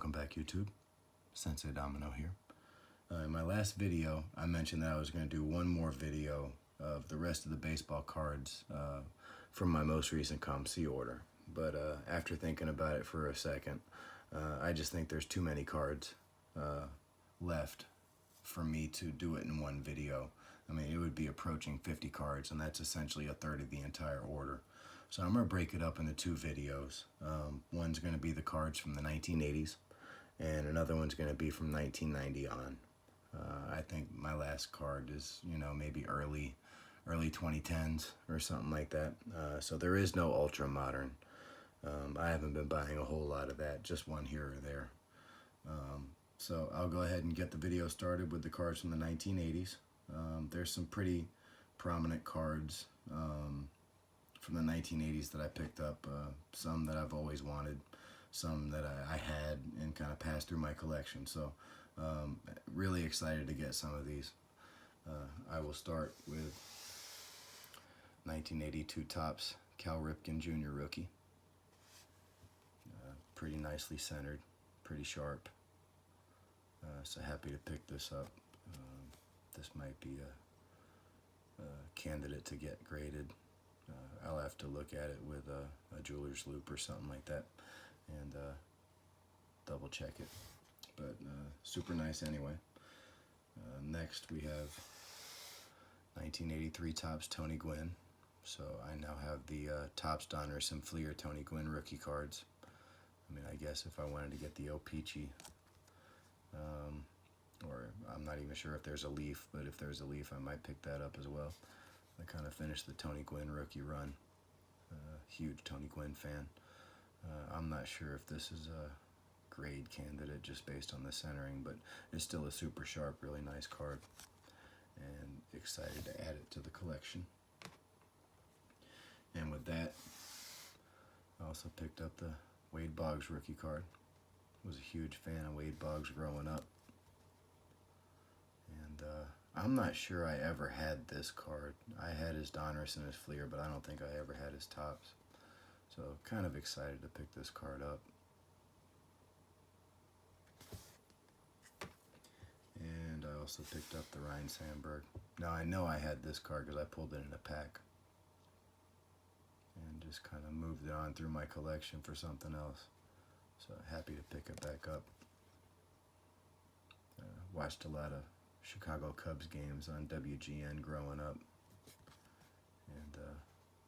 Welcome back, YouTube. Sensei Domino here. In my last video, I mentioned that I was going to do one more video of the rest of the baseball cards from my most recent COMC order. But after thinking about it for a second, I just think there's too many cards left for me to do it in one video. I mean, it would be approaching 50 cards, and that's essentially a third of the entire order. So I'm going to break it up into two videos. One's going to be the cards from the 1980s, and another one's going to be from 1990 on. I think my last card is, maybe early 2010s or something like that. So there is no ultra modern. I haven't been buying a whole lot of that, just one here or there. So I'll go ahead and get the video started with the cards from the 1980s. There's some pretty prominent cards from the 1980s that I picked up, some that I've always wanted, some that I had and kind of passed through my collection. So really excited to get some of these. I will start with 1982 Topps Cal Ripken Jr. rookie. Pretty nicely centered, pretty sharp. So happy to pick this up. This might be a candidate to get graded. I'll have to look at it with a jeweler's loupe or something like that and double check it. But super nice anyway. Next we have 1983 Topps Tony Gwynn. So I now have the Topps Donruss Fleer Tony Gwynn rookie cards. I mean, I guess if I wanted to get the O-Peachy, or I'm not even sure if there's a leaf, but if there's a leaf, I might pick that up as well. I kind of finished the Tony Gwynn rookie run. Huge Tony Gwynn fan. I'm not sure if this is a grade candidate just based on the centering, but it's still a super sharp, really nice card. And excited to add it to the collection. And with that, I also picked up the Wade Boggs rookie card. Was a huge fan of Wade Boggs growing up. And I'm not sure I ever had this card. I had his Donruss and his Fleer, but I don't think I ever had his Topps. So kind of excited to pick this card up. And I also picked up the Ryan Sandberg. Now I know I had this card because I pulled it in a pack. And just kind of moved it on through my collection for something else. So happy to pick it back up. Watched a lot of Chicago Cubs games on WGN growing up. And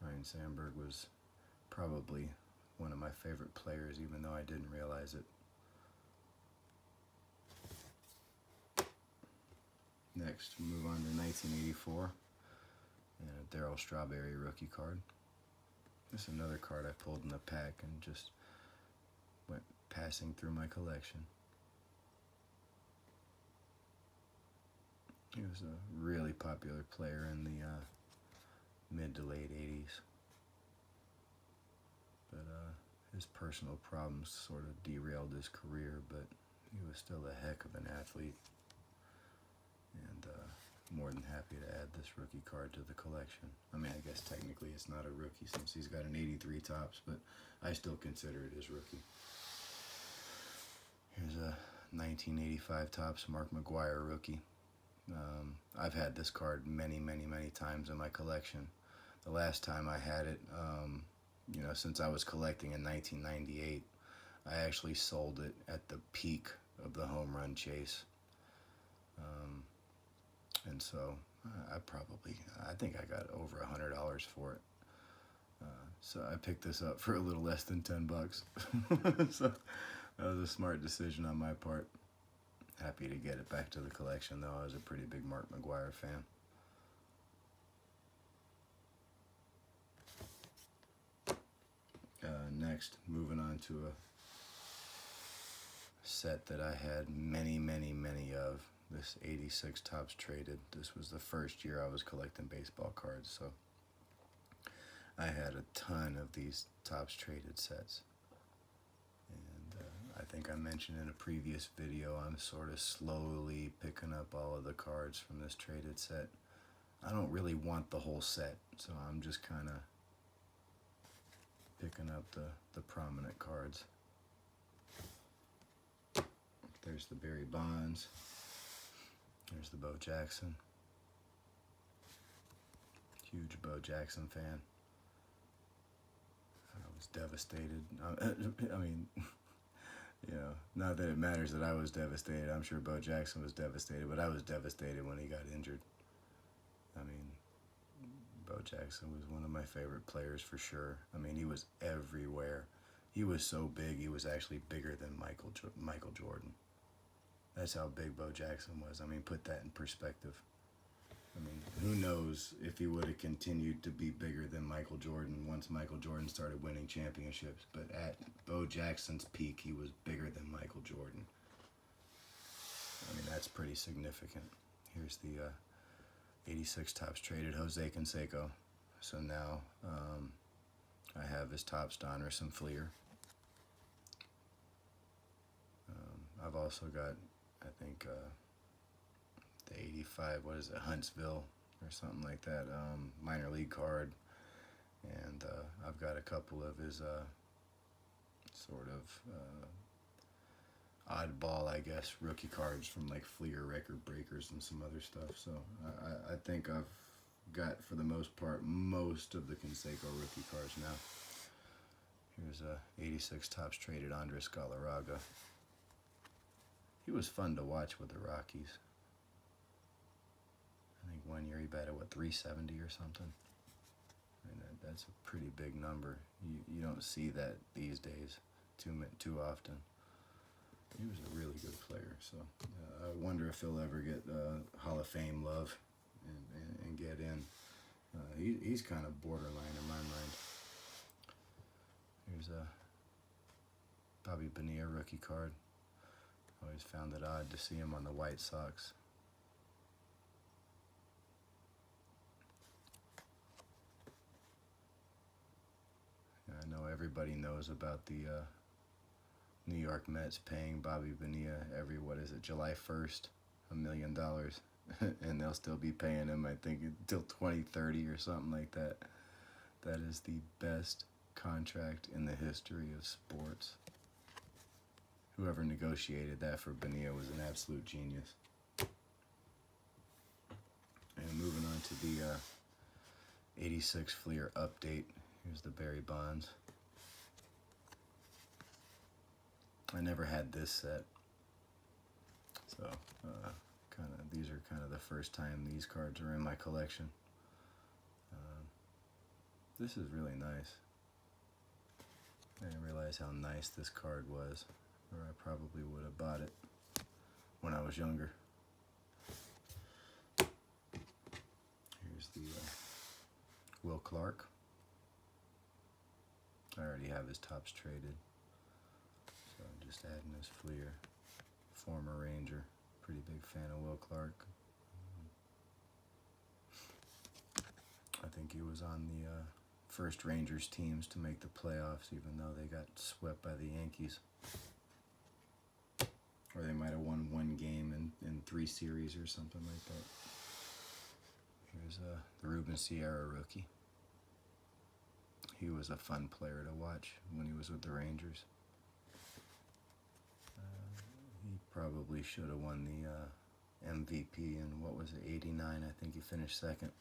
Ryan Sandberg was probably one of my favorite players, even though I didn't realize it. Next, we move on to 1984 and a Darrell Strawberry rookie card. This is another card I pulled in the pack and just went passing through my collection. He was a really popular player in the mid to late 80s. But his personal problems sort of derailed his career, but he was still a heck of an athlete. And more than happy to add this rookie card to the collection. I mean, I guess technically it's not a rookie since he's got an 83 Topps, but I still consider it his rookie. Here's a 1985 Topps Mark Maguire rookie. I've had this card many times in my collection. The last time I had it, since I was collecting in 1998, I actually sold it at the peak of the home run chase. And so I think I got over $100 for it. So I picked this up for a little less than 10 bucks. So that was a smart decision on my part. Happy to get it back to the collection, though. I was a pretty big Mark Maguire fan. Next, moving on to a set that I had many of. This 86 Topps Traded. This was the first year I was collecting baseball cards, so I had a ton of these Topps Traded sets. And I think I mentioned in a previous video, I'm sort of slowly picking up all of the cards from this traded set. I don't really want the whole set, so I'm just kind of picking up the prominent cards. There's the Barry Bonds. There's the Bo Jackson. Huge Bo Jackson fan. I was devastated. I mean, you know, not that it matters that I was devastated. I'm sure Bo Jackson was devastated, but I was devastated when he got injured. I mean, Bo Jackson was one of my favorite players for sure. I mean, he was everywhere. He was so big, he was actually bigger than Michael Jordan. That's how big Bo Jackson was. I mean, put that in perspective. I mean, who knows if he would have continued to be bigger than Michael Jordan once Michael Jordan started winning championships. But at Bo Jackson's peak, he was bigger than Michael Jordan. I mean, that's pretty significant. Here's the 86 Topps traded Jose Canseco. So now I have his Topps Donruss and Fleer. I've also got, I think, the 85, what is it, Huntsville or something like that, minor league card. And I've got a couple of his sort of oddball, I guess, rookie cards from like Fleer Record Breakers and some other stuff. So I think I've got, for the most part, most of the Canseco rookie cards now. Here's a 86 Topps traded Andres Galaraga. He was fun to watch with the Rockies. I think one year he batted, what, 370 or something? I mean, that's a pretty big number. You don't see that these days too often. He was a really good player, so I wonder if he'll ever get Hall of Fame love and get in. He's kind of borderline in my mind. Here's a Bobby Bonilla rookie card. Always found it odd to see him on the White Sox. I know everybody knows about the New York Mets paying Bobby Bonilla every, what is it, July 1st, $1 million. And they'll still be paying him, I think, until 2030 or something like that. That is the best contract in the history of sports. Whoever negotiated that for Bonilla was an absolute genius. And moving on to the 86 Fleer update. Here's the Barry Bonds. I never had this set, so these are kind of the first time these cards are in my collection. This is really nice. I didn't realize how nice this card was, or I probably would have bought it when I was younger. Here's the Will Clark. I already have his Topps traded, so I'm just adding his Fleer. Former Ranger, pretty big fan of Will Clark. I think he was on the first Rangers teams to make the playoffs, even though they got swept by the Yankees. Or they might have won one game in 3 series or something like that. Here's the Ruben Sierra rookie. He was a fun player to watch when he was with the Rangers. He probably should have won the MVP in, what was it, 89? I think he finished second.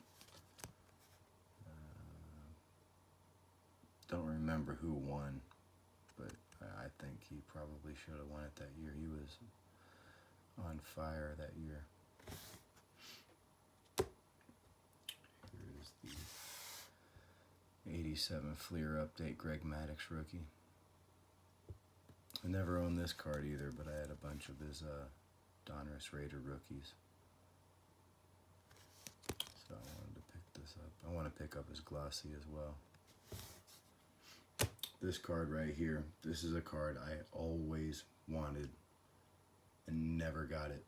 Don't remember who won, but I think he probably should have won it that year. He was on fire that year. Here's the 87 Fleer update, Greg Maddux rookie. I never owned this card either, but I had a bunch of his Donruss Raider rookies. So I wanted to pick this up. I want to pick up his glossy as well. This card right here, this is a card I always wanted and never got it.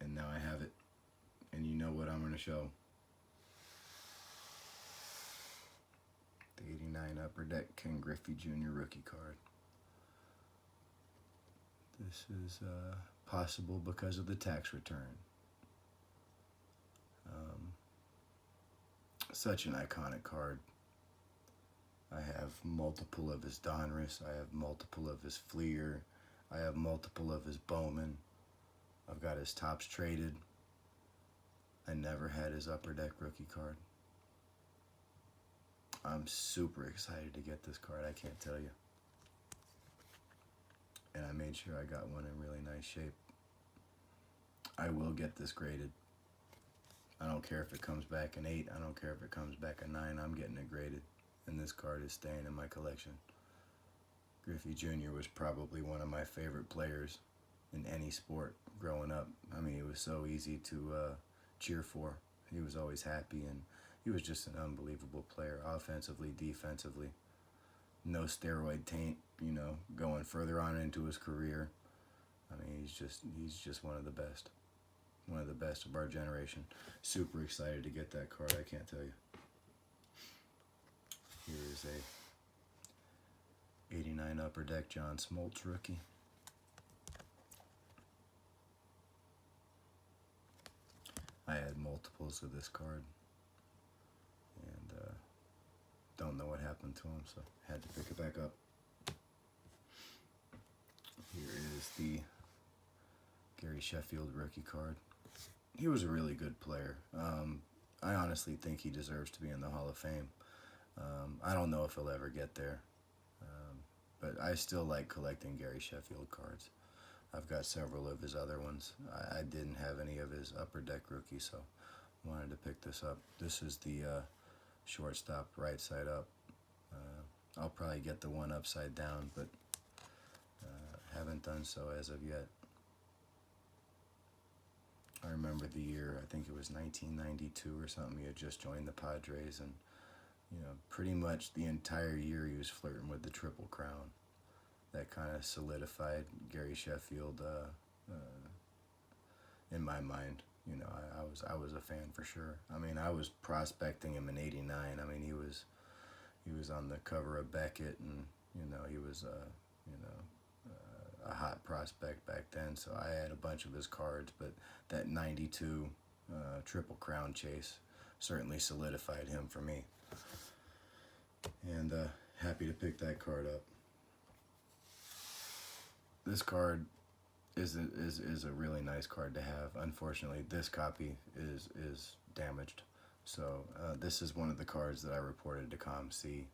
And now I have it. And you know what I'm going to show. The 89 Upper Deck Ken Griffey Jr. rookie card. This is possible because of the tax return. Such an iconic card. I have multiple of his Donruss. I have multiple of his Fleer. I have multiple of his Bowman. I've got his Topps traded. I never had his Upper Deck rookie card. I'm super excited to get this card, I can't tell you. And I made sure I got one in really nice shape. I will get this graded. I don't care if it comes back an 8. I don't care if it comes back a 9. I'm getting it graded. And this card is staying in my collection. Griffey Jr. was probably one of my favorite players in any sport growing up. I mean, it was so easy to cheer for. He was always happy, and he was just an unbelievable player, offensively, defensively. No steroid taint, you know, going further on into his career. I mean, he's just one of the best. One of the best of our generation. Super excited to get that card, I can't tell you. Here is a 89 Upper Deck John Smoltz rookie. I had multiples of this card, and don't know what happened to him, so had to pick it back up. Here is the Gary Sheffield rookie card. He was a really good player. I honestly think he deserves to be in the Hall of Fame. I don't know if he'll ever get there, but I still like collecting Gary Sheffield cards. I've got several of his other ones. I didn't have any of his Upper Deck rookie, so wanted to pick this up. This is the shortstop right side up. I'll probably get the one upside down, but haven't done so as of yet. I remember the year, I think it was 1992 or something, he had just joined the Padres, and you know, pretty much the entire year he was flirting with the Triple Crown. That kind of solidified Gary Sheffield in my mind. You know, I was a fan for sure. I mean, I was prospecting him in '89. I mean, he was on the cover of Beckett, and you know, he was a hot prospect back then. So I had a bunch of his cards, but that '92 Triple Crown chase certainly solidified him for me. And happy to pick that card up. This card is a really nice card to have. Unfortunately, this copy is damaged. So this is one of the cards that I reported to COMC.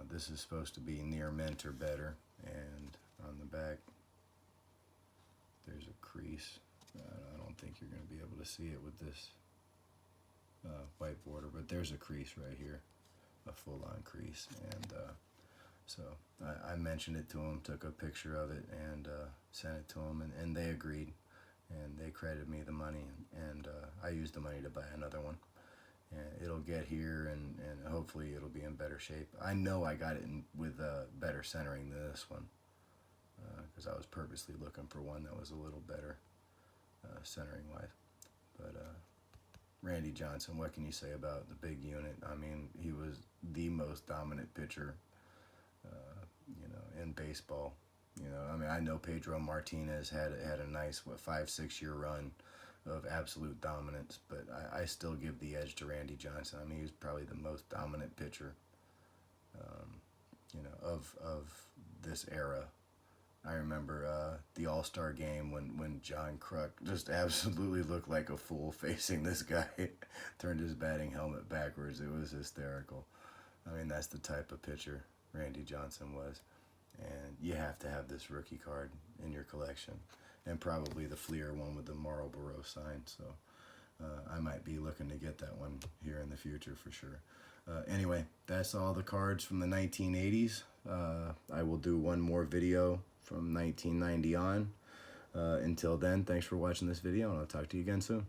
This is supposed to be near mint or better, and on the back there's a crease. I don't think you're going to be able to see it with this white border, but there's a crease right here, a full-on crease, and so I mentioned it to him, took a picture of it, and sent it to him, and they agreed, and they credited me the money, and I used the money to buy another one. And it'll get here, and hopefully it'll be in better shape. I know I got it with better centering than this one, because I was purposely looking for one that was a little better centering-wise. But Randy Johnson, what can you say about the big unit? I mean, he was the most dominant pitcher, you know, in baseball. You know, I mean, I know Pedro Martinez had a nice 5-6 year run of absolute dominance, but I still give the edge to Randy Johnson. I mean, he was probably the most dominant pitcher, you know, of this era. I remember the All-Star game when John Kruk just absolutely looked like a fool facing this guy, turned his batting helmet backwards. It was hysterical. I mean, that's the type of pitcher Randy Johnson was, and you have to have this rookie card in your collection, and probably the Fleer one with the Marlboro sign. So I might be looking to get that one here in the future for sure. Anyway, that's all the cards from the 1980s. I will do one more video from 1990 on. Until then, thanks for watching this video, and I'll talk to you again soon.